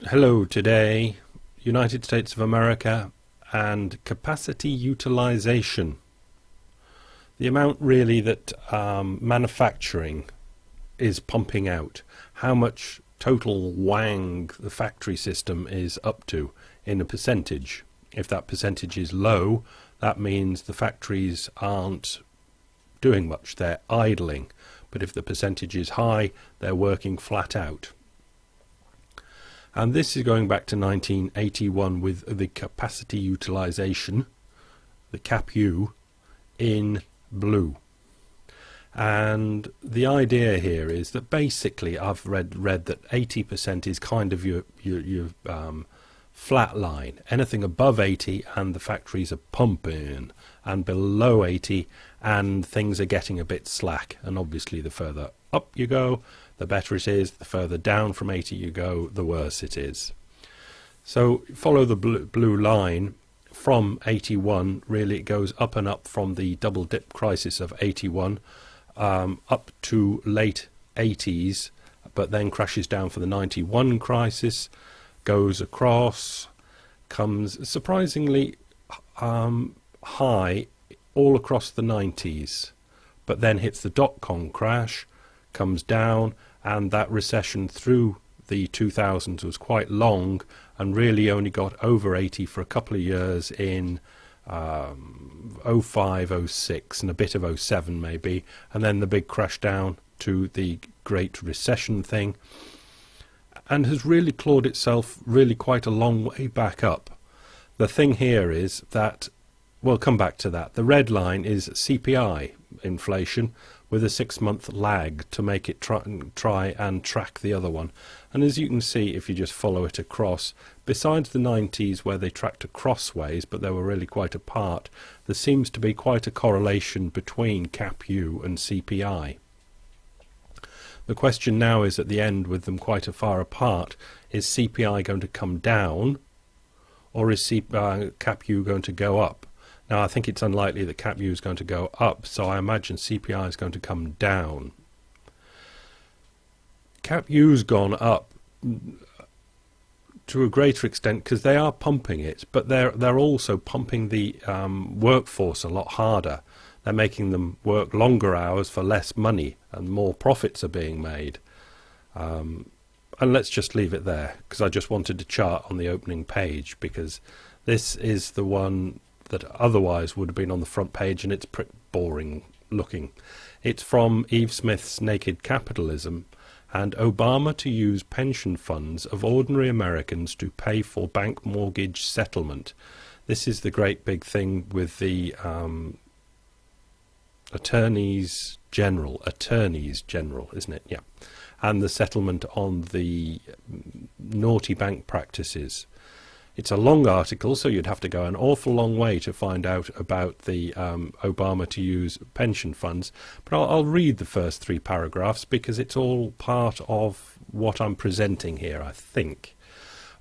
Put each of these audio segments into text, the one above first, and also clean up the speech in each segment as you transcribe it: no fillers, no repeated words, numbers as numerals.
Hello, today, United States of America and capacity utilization. The amount really that manufacturing is pumping out, how much total wang the factory system is up to in a percentage. If that percentage is low, that means the factories aren't doing much, they're idling. But if the percentage is high, they're working flat out. And this is going back to 1981 with the capacity utilization, the CAPU, in blue. And the idea here is that basically I've read that 80% is kind of your flat line. Anything above 80 and the factories are pumping, and below 80 and things are getting a bit slack. And obviously the further up you go, the better it is. The further down from 80 you go, the worse it is. So follow the blue line from 81. Really it goes up and up from the double dip crisis of 81 up to late 80s, but then crashes down for the 91 crisis, goes across, comes surprisingly high all across the 90s, but then hits the dot-com crash, comes down, and that recession through the 2000s was quite long and really only got over 80 for a couple of years in 05, 06 and a bit of 07 maybe, and then the big crash down to the Great Recession thing, and has really clawed itself really quite a long way back up. The thing here is that, we'll come back to that, the red line is CPI inflation with a 6-month lag to make it try and track the other one. And as you can see, if you just follow it across, besides the 90s where they tracked crossways but they were really quite apart, there seems to be quite a correlation between CAPU and CPI. The question now is, at the end with them quite a far apart, is CPI going to come down or is CAPU going to go up? Now I think it's unlikely that CAPU is going to go up, so I imagine CPI is going to come down. CAPU's gone up to a greater extent because they are pumping it, but they're also pumping the workforce a lot harder. They're making them work longer hours for less money, and more profits are being made. And let's just leave it there, because I just wanted to chart on the opening page, because this is the one that otherwise would have been on the front page, and it's pretty boring looking. It's from Eve Smith's Naked Capitalism, and Obama to use pension funds of ordinary Americans to pay for bank mortgage settlement. This is the great big thing with the attorneys general, isn't it? Yeah. And the settlement on the naughty bank practices. It's a long article, so you'd have to go an awful long way to find out about the Obama to use pension funds. But I'll read the first 3 paragraphs because it's all part of what I'm presenting here, I think.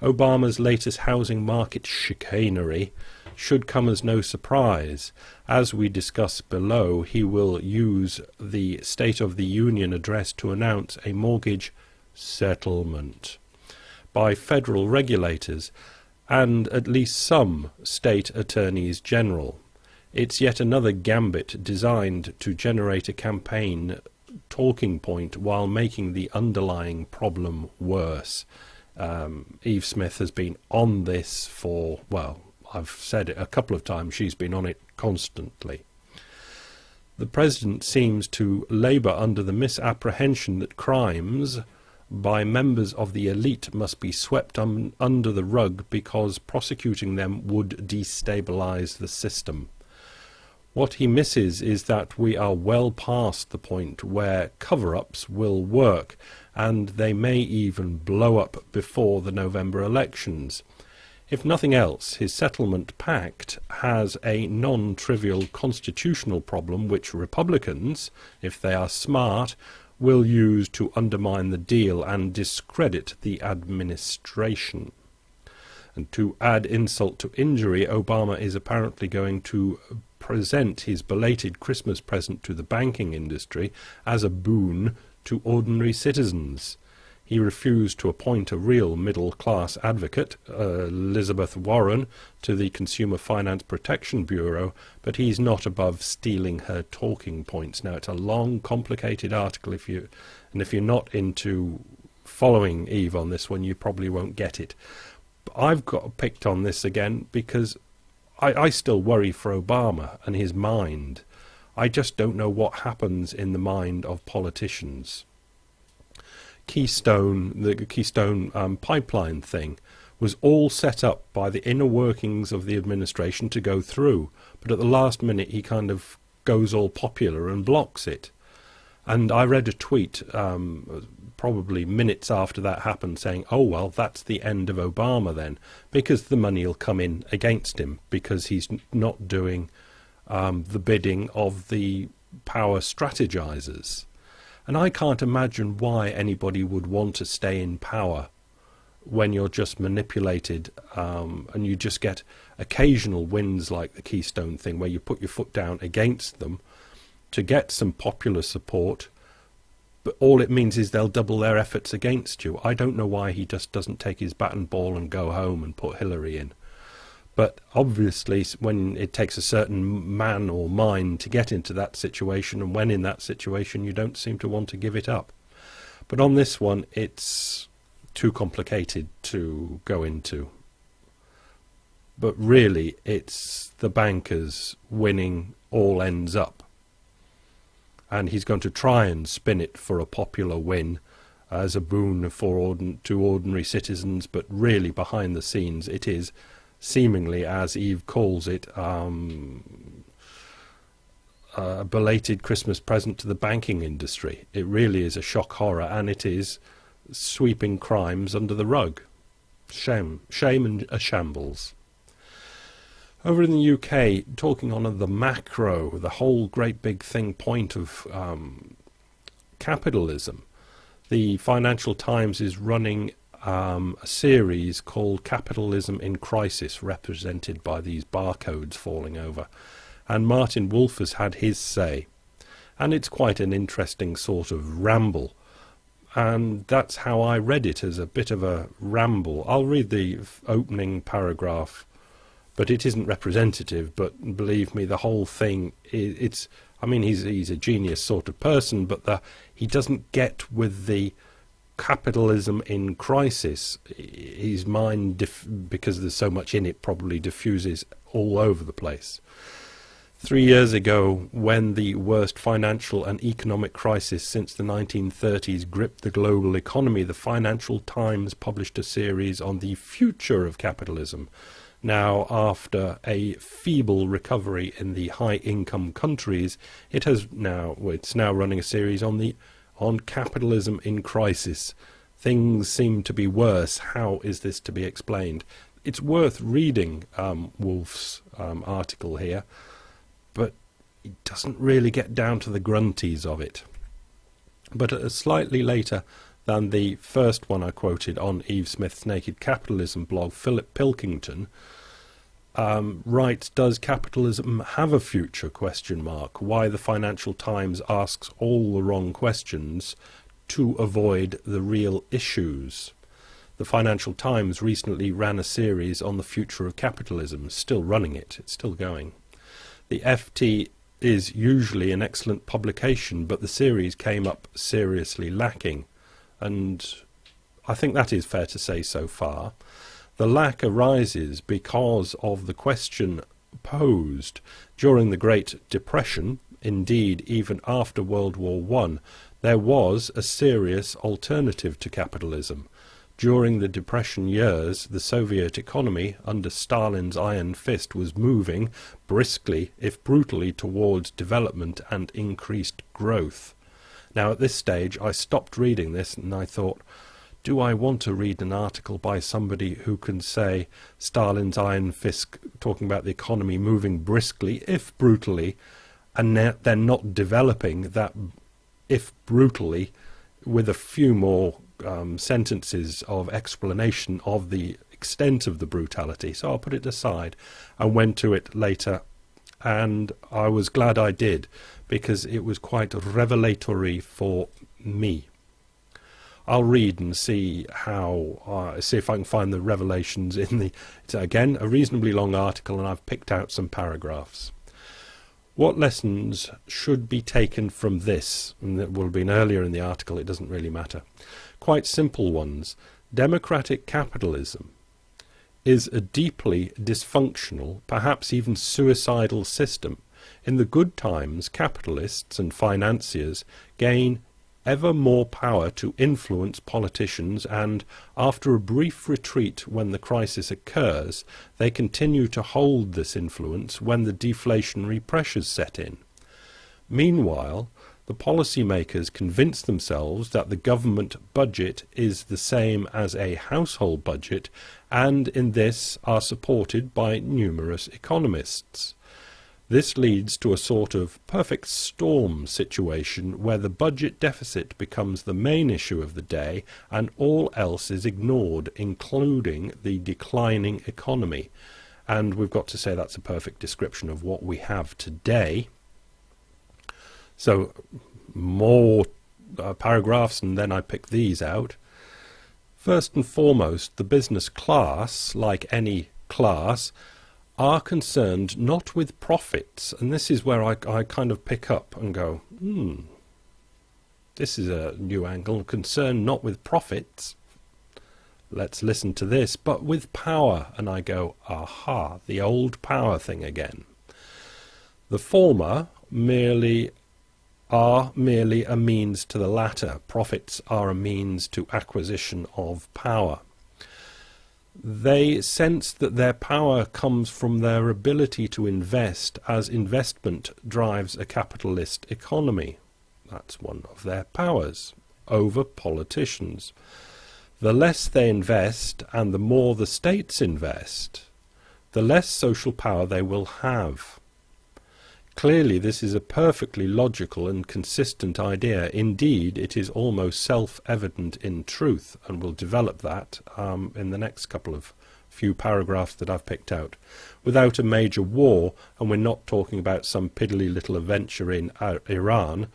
Obama's latest housing market chicanery should come as no surprise. As we discuss below, he will use the State of the Union address to announce a mortgage settlement by federal regulators and at least some state attorneys general. It's yet another gambit designed to generate a campaign talking point while making the underlying problem worse. Eve Smith has been on this for, well, I've said it a couple of times, she's been on it constantly. The president seems to labour under the misapprehension that crimes by members of the elite must be swept under the rug because prosecuting them would destabilise the system. What he misses is that we are well past the point where cover-ups will work, and they may even blow up before the November elections. If nothing else, his settlement pact has a non-trivial constitutional problem which Republicans, if they are smart, will use to undermine the deal and discredit the administration. And to add insult to injury, Obama is apparently going to present his belated Christmas present to the banking industry as a boon to ordinary citizens. He refused to appoint a real middle-class advocate, Elizabeth Warren, to the Consumer Finance Protection Bureau, but he's not above stealing her talking points. Now, it's a long, complicated article. If you're not into following Eve on this one, you probably won't get it. But I've got picked on this again because I still worry for Obama and his mind. I just don't know what happens in the mind of politicians. The Keystone pipeline thing was all set up by the inner workings of the administration to go through, but at the last minute he kind of goes all popular and blocks it. And I read a tweet probably minutes after that happened saying, oh well, that's the end of Obama then, because the money will come in against him because he's not doing the bidding of the power strategizers. And I can't imagine why anybody would want to stay in power when you're just manipulated and you just get occasional wins like the Keystone thing where you put your foot down against them to get some popular support, but all it means is they'll double their efforts against you. I don't know why he just doesn't take his bat and ball and go home and put Hillary in. But obviously when it takes a certain man or mind to get into that situation, and when in that situation you don't seem to want to give it up. But on this one it's too complicated to go into. But really it's the bankers winning all ends up. And he's going to try and spin it for a popular win as a boon to ordinary citizens, but really behind the scenes it is seemingly, as Eve calls it, a belated Christmas present to the banking industry. It really is a shock horror, and it is sweeping crimes under the rug. Shame and a shambles. Over in the UK, talking on the macro, the whole great big thing point of capitalism, the Financial Times is running a series called Capitalism in Crisis, represented by these barcodes falling over. And Martin Wolf has had his say. And it's quite an interesting sort of ramble. And that's how I read it, as a bit of a ramble. I'll read the opening paragraph, but it isn't representative. But believe me, the whole thing, he's a genius sort of person, but he doesn't get with the capitalism in crisis. His mind, because there's so much in it, probably diffuses all over the place. 3 years ago, when the worst financial and economic crisis since the 1930s gripped the global economy, the Financial Times published a series on the future of capitalism. Now, after a feeble recovery in the high-income countries, it's now running a series on capitalism in crisis. Things seem to be worse. How is this to be explained? It's worth reading Wolf's article here, but it doesn't really get down to the grunties of it. But slightly later than the first one I quoted on Eve Smith's Naked Capitalism blog, Philip Pilkington writes, does capitalism have a future? ? Why the Financial Times asks all the wrong questions to avoid the real issues. The Financial Times recently ran a series on the future of capitalism, still running it, it's still going. The FT is usually an excellent publication, but the series came up seriously lacking, and I think that is fair to say so far. The lack arises because of the question posed during the Great Depression. Indeed, even after World War I, there was a serious alternative to capitalism. During the Depression years, the Soviet economy, under Stalin's iron fist, was moving briskly, if brutally, towards development and increased growth. Now, at this stage, I stopped reading this and I thought, do I want to read an article by somebody who can say Stalin's iron fist, talking about the economy moving briskly, if brutally, and then not developing that, if brutally, with a few more sentences of explanation of the extent of the brutality? So I'll put it aside and went to it later, and I was glad I did, because it was quite revelatory for me. I'll read and see see if I can find the revelations in the. It's again a reasonably long article, and I've picked out some paragraphs. What lessons should be taken from this? And that will have been earlier in the article. It doesn't really matter. Quite simple ones. Democratic capitalism is a deeply dysfunctional, perhaps even suicidal system. In the good times, capitalists and financiers gain ever more power to influence politicians, and after a brief retreat when the crisis occurs, they continue to hold this influence when the deflationary pressures set in. Meanwhile, the policymakers convince themselves that the government budget is the same as a household budget, and in this are supported by numerous economists. This leads to a sort of perfect storm situation where the budget deficit becomes the main issue of the day and all else is ignored, including the declining economy. And we've got to say that's a perfect description of what we have today. So more paragraphs, and then I pick these out. First and foremost, the business class, like any class, are concerned not with profits, and this is where I kind of pick up and go, this is a new angle, concerned not with profits, let's listen to this, but with power, and I go, aha, the old power thing again. The former are merely a means to the latter. Profits are a means to acquisition of power. They sense that their power comes from their ability to invest, as investment drives a capitalist economy. That's one of their powers over politicians. The less they invest and the more the states invest, the less social power they will have. Clearly, this is a perfectly logical and consistent idea. Indeed, it is almost self-evident in truth, and we'll develop that in the next few paragraphs that I've picked out. Without a major war, and we're not talking about some piddly little adventure in Iran,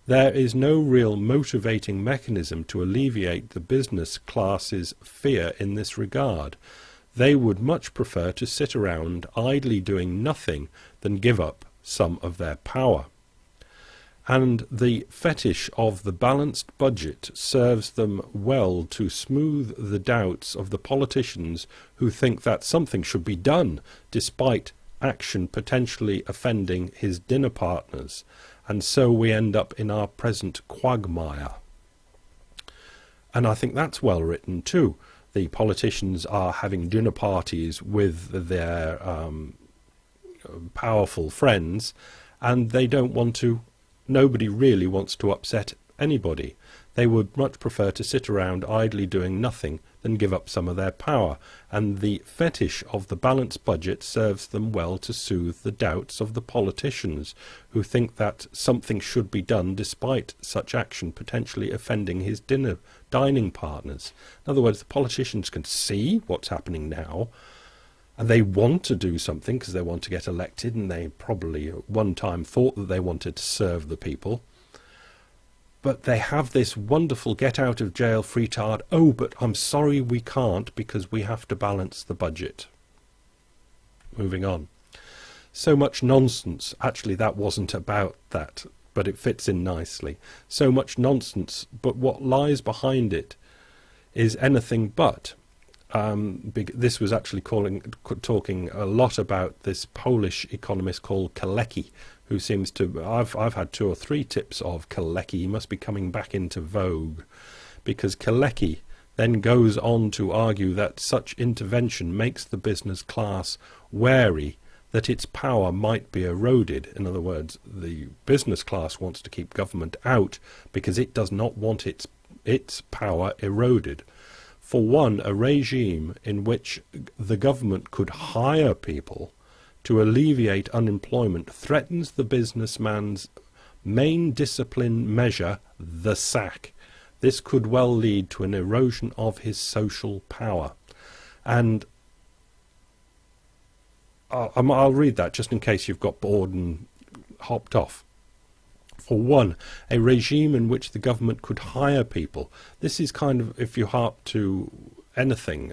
there is no real motivating mechanism to alleviate the business class's fear in this regard. They would much prefer to sit around idly doing nothing than give up some of their power. And the fetish of the balanced budget serves them well to smooth the doubts of the politicians who think that something should be done despite action potentially offending his dinner partners, and so we end up in our present quagmire. And I think that's well written too. The politicians are having dinner parties with their powerful friends, and they don't want to, nobody really wants to upset anybody. They would much prefer to sit around idly doing nothing than give up some of their power, and the fetish of the balanced budget serves them well to soothe the doubts of the politicians who think that something should be done despite such action potentially offending his dining partners. In other words, the politicians can see what's happening now, and they want to do something because they want to get elected, and they probably at one time thought that they wanted to serve the people. But they have this wonderful get-out-of-jail-free card. Oh, but I'm sorry we can't because we have to balance the budget. Moving on. So much nonsense. Actually, that wasn't about that, but it fits in nicely. So much nonsense, but what lies behind it is anything but. This was actually talking a lot about this Polish economist called Kalecki, who seems to, I've had 2 or 3 tips of Kalecki. He must be coming back into vogue, because Kalecki then goes on to argue that such intervention makes the business class wary that its power might be eroded. In other words, the business class wants to keep government out because it does not want its power eroded. For one, a regime in which the government could hire people to alleviate unemployment threatens the businessman's main discipline measure, the sack. This could well lead to an erosion of his social power. And I'll read that just in case you've got bored and hopped off. For one, a regime in which the government could hire people. This is kind of, if you harp to anything,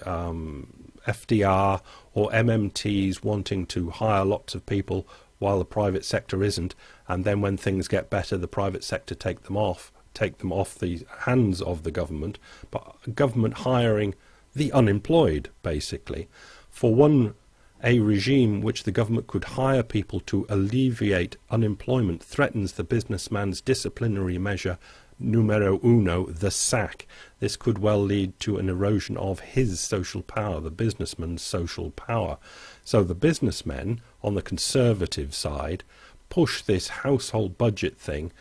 FDR or MMTs wanting to hire lots of people while the private sector isn't, and then when things get better, the private sector take them off the hands of the government, but government hiring the unemployed, basically. For one, a regime which the government could hire people to alleviate unemployment threatens the businessman's disciplinary measure numero uno, the sack. This could well lead to an erosion of his social power, the businessman's social power. So the businessmen, on the conservative side, push this household budget thing,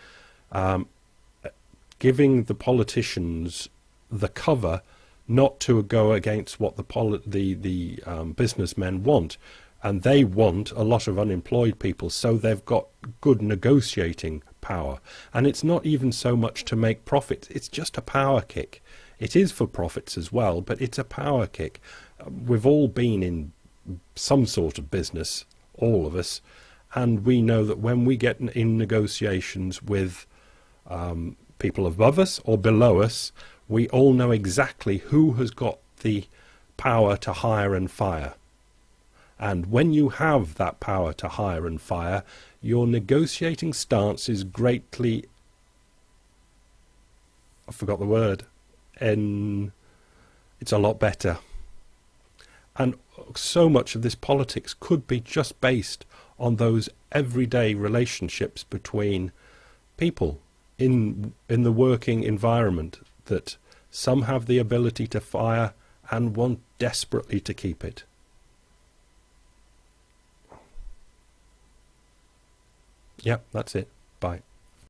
giving the politicians the cover not to go against what the businessmen want. And they want a lot of unemployed people, so they've got good negotiating power. And it's not even so much to make profits, it's just a power kick. It is for profits as well, but it's a power kick. We've all been in some sort of business, all of us, and we know that when we get in negotiations with people above us or below us, we all know exactly who has got the power to hire and fire. And when you have that power to hire and fire, your negotiating stance is greatly, I forgot the word, it's a lot better. And so much of this politics could be just based on those everyday relationships between people in the working environment, that some have the ability to fire and want desperately to keep it. Yep, that's it. Bye.